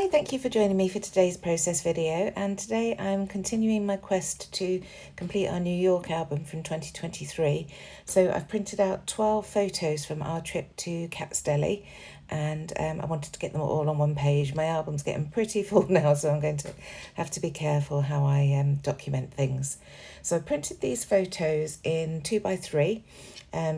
Hi, thank you for joining me for today's process video, and today I'm continuing my quest to complete our New York album from 2023. So I've printed out 12 photos from our trip to Katz, Deli, and I wanted to get them all on one page. My album's getting pretty full now, so I'm going to have to be careful how I document things. So I printed these photos in 2x3.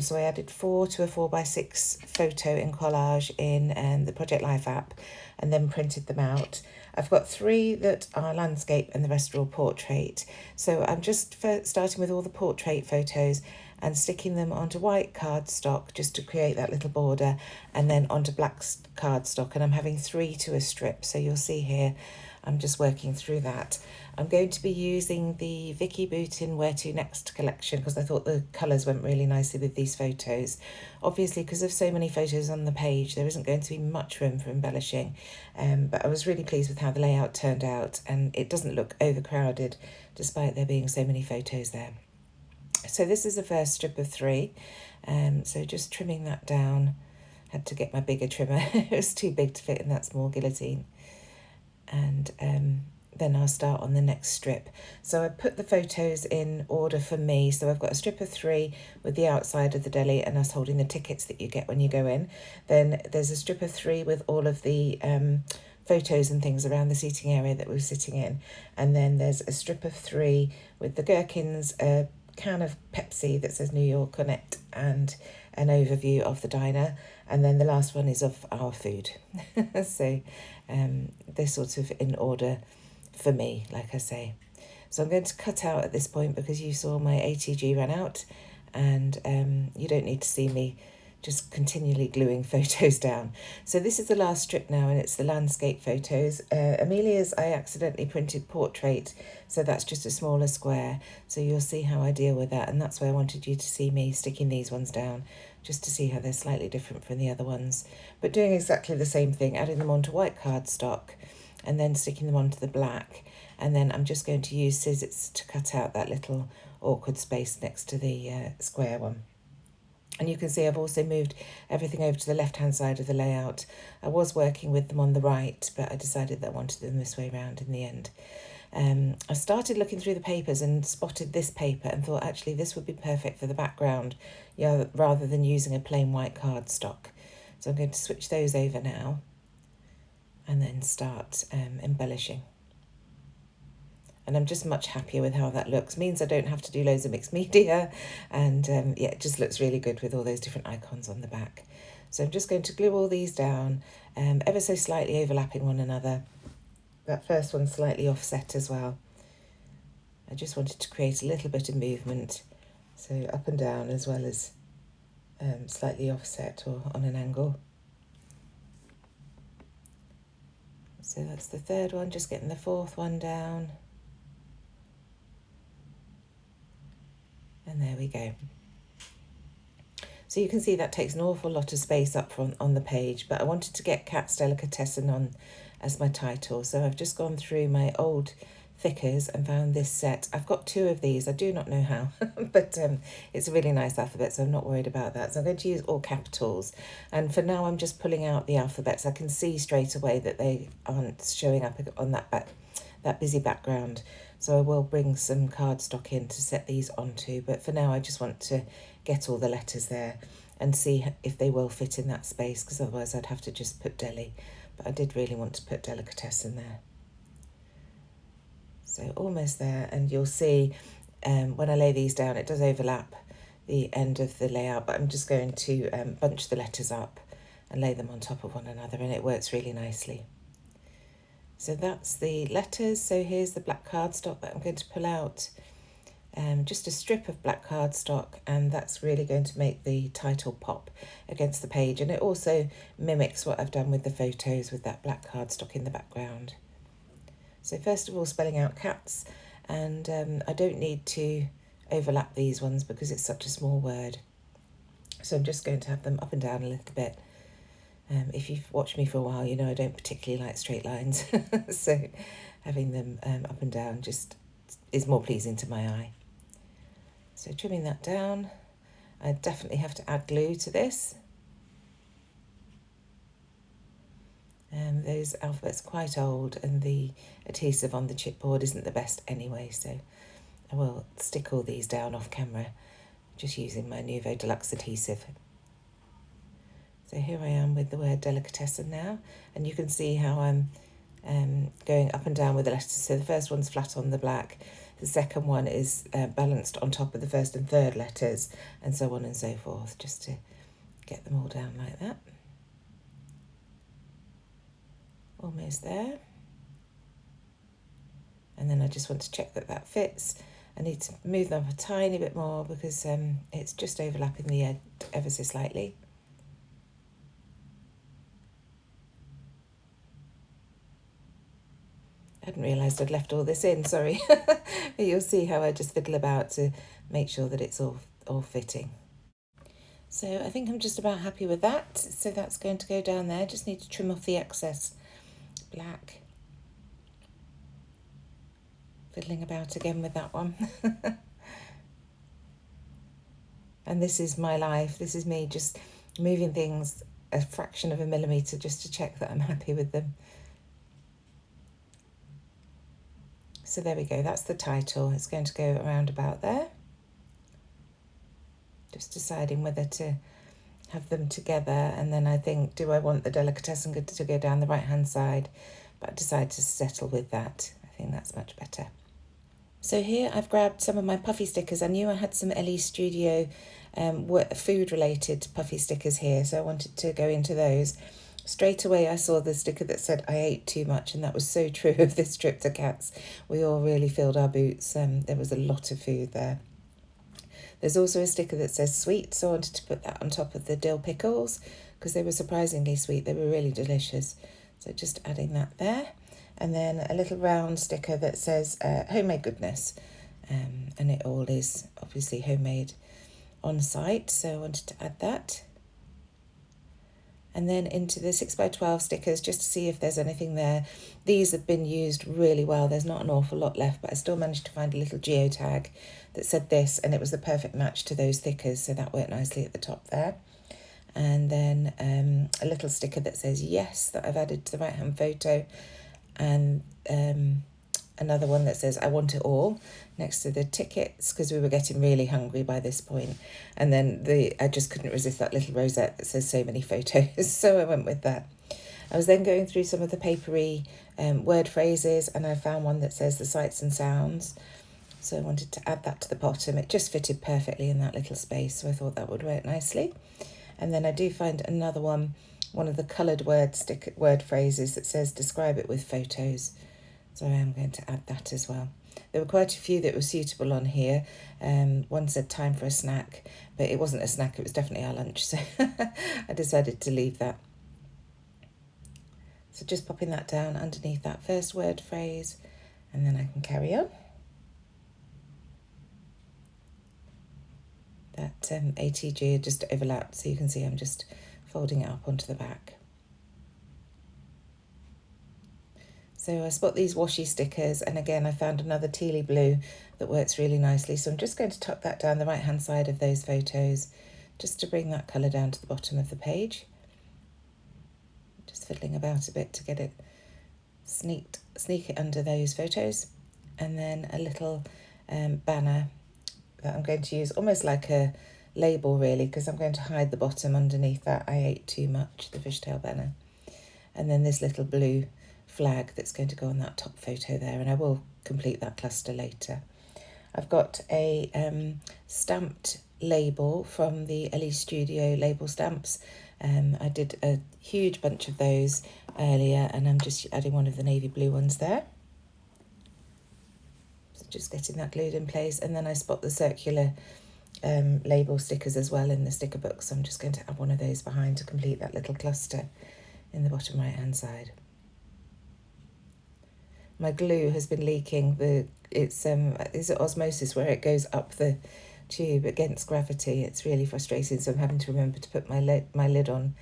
So I added 4 to a 4x6 photo in collage in the Project Life app and then printed them out. I've got 3 that are landscape and the rest are all portrait. So I'm just starting with all the portrait photos and sticking them onto white cardstock just to create that little border, and then onto black cardstock, and I'm having 3 to a strip. So you'll see here I'm just working through that. I'm going to be using the Vicki Boutin Where To Next collection because I thought the colours went really nicely with these photos. Obviously, because of so many photos on the page, there isn't going to be much room for embellishing, but I was really pleased with how the layout turned out, and it doesn't look overcrowded despite there being so many photos there. So this is the first strip of 3, so just trimming that down. Had to get my bigger trimmer. It was too big to fit in that small guillotine. And then I'll start on the next strip. So I put the photos in order for me. So I've got a strip of 3 with the outside of the deli and us holding the tickets that you get when you go in. Then there's a strip of 3 with all of the photos and things around the seating area that we're sitting in. And then there's a strip of 3 with the gherkins, a can of Pepsi that says New York on it, and an overview of the diner. And then the last one is of our food. So they're sort of in order for me, like I say. So I'm going to cut out at this point because you saw my ATG run out, and you don't need to see me just continually gluing photos down. So this is the last strip now, and it's the landscape photos. Amelia's I accidentally printed portrait, so that's just a smaller square. So you'll see how I deal with that, and that's why I wanted you to see me sticking these ones down, just to see how they're slightly different from the other ones. But doing exactly the same thing, adding them onto white cardstock, and then sticking them onto the black. And then I'm just going to use scissors to cut out that little awkward space next to the square one. And you can see I've also moved everything over to the left-hand side of the layout. I was working with them on the right, but I decided that I wanted them this way round in the end. I started looking through the papers and spotted this paper and thought actually this would be perfect for the background, rather than using a plain white cardstock. So I'm going to switch those over now and then start embellishing. And I'm just much happier with how that looks. Means I don't have to do loads of mixed media, and yeah, it just looks really good with all those different icons on the back. So I'm just going to glue all these down, ever so slightly overlapping one another. That first one's slightly offset as well. I just wanted to create a little bit of movement, so up and down as well as slightly offset or on an angle. So that's the third one, just getting the fourth one down. And there we go. So you can see that takes an awful lot of space up front on the page, but I wanted to get Katz Delicatessen on as my title. So I've just gone through my old thickers and found this set. I've got 2 of these. I do not know how, but it's a really nice alphabet, so I'm not worried about that. So I'm going to use all capitals. And for now, I'm just pulling out the alphabets. I can see straight away that they aren't showing up on that busy background. So I will bring some cardstock in to set these onto, but for now I just want to get all the letters there and see if they will fit in that space, because otherwise I'd have to just put Deli, but I did really want to put Delicatessen there. So almost there, and you'll see when I lay these down it does overlap the end of the layout, but I'm just going to bunch the letters up and lay them on top of one another, and it works really nicely. So that's the letters. So here's the black cardstock that I'm going to pull out. Just a strip of black cardstock, and that's really going to make the title pop against the page. And it also mimics what I've done with the photos with that black cardstock in the background. So first of all, spelling out Katz, and I don't need to overlap these ones because it's such a small word. So I'm just going to have them up and down a little bit. If you've watched me for a while, you know I don't particularly like straight lines, so having them up and down just is more pleasing to my eye. So trimming that down, I definitely have to add glue to this. Those alphabets are quite old and the adhesive on the chipboard isn't the best anyway, so I will stick all these down off camera just using my Nouveau Deluxe adhesive. So here I am with the word delicatessen now, and you can see how I'm going up and down with the letters. So the first one's flat on the black, the second one is balanced on top of the first and third letters, and so on and so forth, just to get them all down like that. Almost there. And then I just want to check that that fits. I need to move them up a tiny bit more because it's just overlapping the edge ever so slightly. I hadn't realised I'd left all this in, sorry. You'll see how I just fiddle about to make sure that it's all fitting. So I think I'm just about happy with that. So that's going to go down there. Just need to trim off the excess black. Fiddling about again with that one. And this is my life. This is me just moving things a fraction of a millimetre just to check that I'm happy with them. So there we go, that's the title. It's going to go around about there. Just deciding whether to have them together, and then I think, do I want the delicatessen to go down the right hand side? But I decided to settle with that. I think that's much better. So here I've grabbed some of my puffy stickers. I knew I had some LE Studio food related puffy stickers here, so I wanted to go into those. Straight away I saw the sticker that said I ate too much, and that was so true of this trip to Katz. We all really filled our boots. There was a lot of food there. There's also a sticker that says sweet, so I wanted to put that on top of the dill pickles because they were surprisingly sweet. They were really delicious. So just adding that there. And then a little round sticker that says homemade goodness. And it all is obviously homemade on site, so I wanted to add that. And then into the 6x12 stickers just to see if there's anything there. These have been used really well. There's not an awful lot left, but I still managed to find a little geotag that said this, and it was the perfect match to those stickers, so that worked nicely at the top there. And then a little sticker that says yes, that I've added to the right hand photo, and another one that says I want it all next to the tickets because we were getting really hungry by this point. And then I just couldn't resist that little rosette that says so many photos, so I went with that. I was then going through some of the papery word phrases, and I found one that says the sights and sounds, so I wanted to add that to the bottom. It just fitted perfectly in that little space, so I thought that would work nicely. And then I do find another one of the coloured word phrases that says describe it with photos, so I am going to add that as well. There were quite a few that were suitable on here. One said time for a snack, but it wasn't a snack, it was definitely our lunch, so I decided to leave that. So just popping that down underneath that first word phrase, and then I can carry on. That ATG just overlapped, so you can see I'm just folding it up onto the back. So I spot these washi stickers, and again I found another tealy blue that works really nicely, so I'm just going to tuck that down the right hand side of those photos just to bring that colour down to the bottom of the page. Just fiddling about a bit to get it sneak it under those photos. And then a little banner that I'm going to use almost like a label really, because I'm going to hide the bottom underneath that I ate too much, the fishtail banner. And then this little blue flag that's going to go on that top photo there, and I will complete that cluster later. I've got a stamped label from the LE Studio label stamps. I did a huge bunch of those earlier, and I'm just adding one of the navy blue ones there. So just getting that glued in place, and then I spot the circular label stickers as well in the sticker book, so I'm just going to add one of those behind to complete that little cluster in the bottom right hand side. My glue has been leaking. It's osmosis where it goes up the tube against gravity. It's really frustrating, so I'm having to remember to put my lid on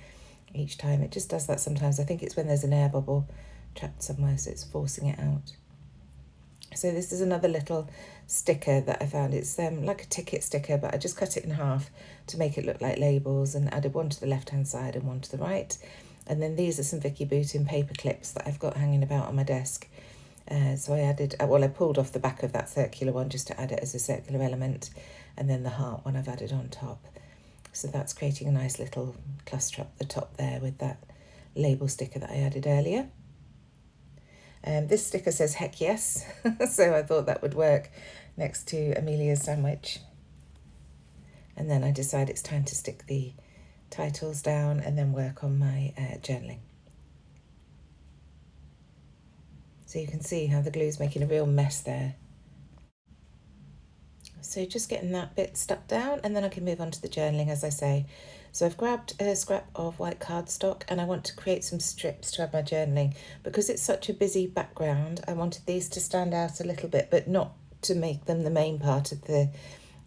each time. It just does that sometimes. I think it's when there's an air bubble trapped somewhere, so it's forcing it out. So this is another little sticker that I found. It's like a ticket sticker, but I just cut it in half to make it look like labels and added one to the left hand side and one to the right. And then these are some Vicki Boutin paper clips that I've got hanging about on my desk. So I added, I pulled off the back of that circular one just to add it as a circular element, and then the heart one I've added on top. So that's creating a nice little cluster up the top there with that label sticker that I added earlier. This sticker says heck yes, so I thought that would work next to Amelia's sandwich. And then I decide it's time to stick the titles down and then work on my journaling. So you can see how the glue is making a real mess there. So just getting that bit stuck down, and then I can move on to the journaling, as I say. So I've grabbed a scrap of white cardstock and I want to create some strips to add my journaling. Because it's such a busy background, I wanted these to stand out a little bit, but not to make them the main part of the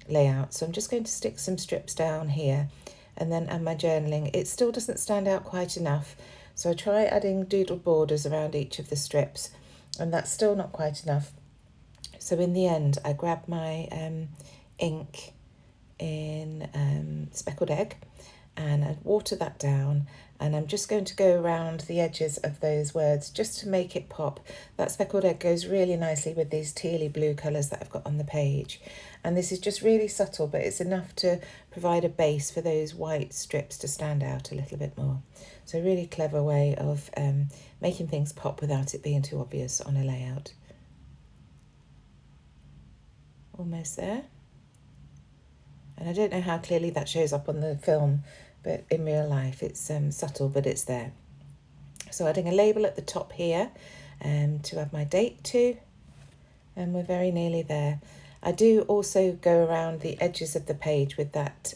layout. So I'm just going to stick some strips down here and then add my journaling. It still doesn't stand out quite enough, so I try adding doodle borders around each of the strips, and that's still not quite enough. So in the end, I grabbed my ink in Speckled Egg, and I water that down, and I'm just going to go around the edges of those words just to make it pop. That Speckled Egg goes really nicely with these tealy blue colours that I've got on the page, and this is just really subtle, but it's enough to provide a base for those white strips to stand out a little bit more. So a really clever way of making things pop without it being too obvious on a layout. Almost there. And I don't know how clearly that shows up on the film, but in real life it's subtle, but it's there. So adding a label at the top here to add my date to, and we're very nearly there. I do also go around the edges of the page with that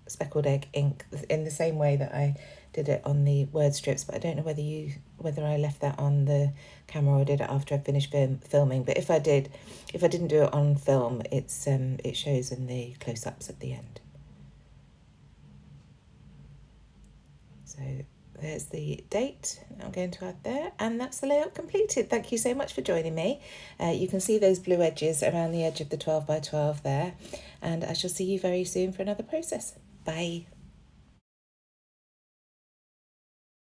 Speckled Egg ink in the same way that I did it on the word strips, but I don't know whether I left that on the camera or did it after I finished filming. But if I didn't do it on film, it shows in the close-ups at the end. So there's the date I'm going to add there, and that's the layout completed. Thank you so much for joining me. You can see those blue edges around the edge of the 12 by 12 there, and I shall see you very soon for another process. Bye.